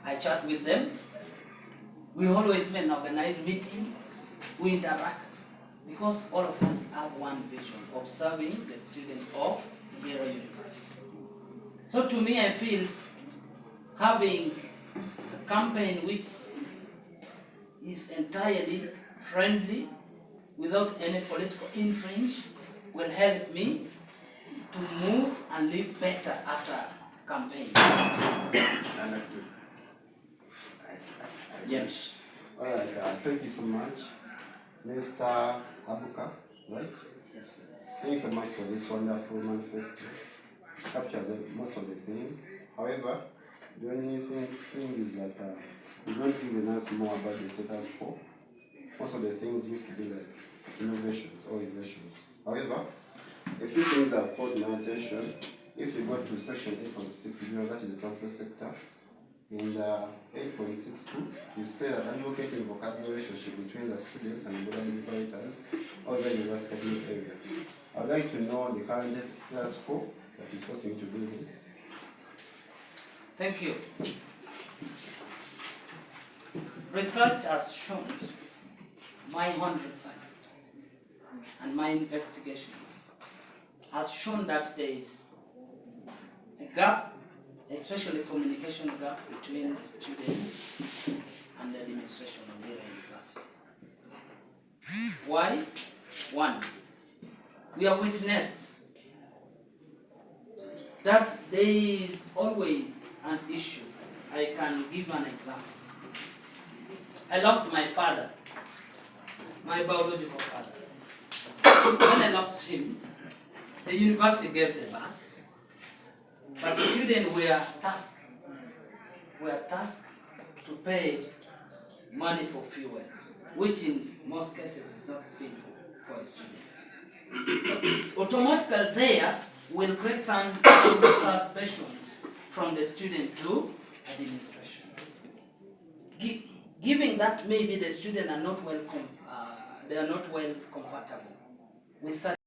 I chat with them. We always organize meetings. We interact. Because all of us have one vision, observing the students of Lira University. So to me, I feel having a campaign which is entirely friendly, without any political influence, will help me to move and live better after campaign. Understood. James. All right, thank you so much, Mr. Abuka, right? Yes, please. Thank you so much for this wonderful manifesto. It captures most of the things. However, the only thing is that you've not given us more about the status quo. Most of the things look to be like innovations or innovations. However, a few things have caught my attention. If you go to section 8.60, that is the transport sector, in 8.62, you say that advocating vocabulary relationship between the students and the operators of the university academic area. I'd like to know the current status quo that is forcing you to do this. Thank you. Research has shown, my own research and my investigations has shown that there is a gap, especially communication gap between the students and the administration of Lira University. Why? One, we have witnessed that there is always an issue. I can give an example. I lost my father, my biological father. When I lost him, the university gave the bus, but students were tasked to pay money for fuel, which in most cases is not simple for a student. So automatically there will create some suspicions from the student to administration. Given that maybe the students are not well comfortable with such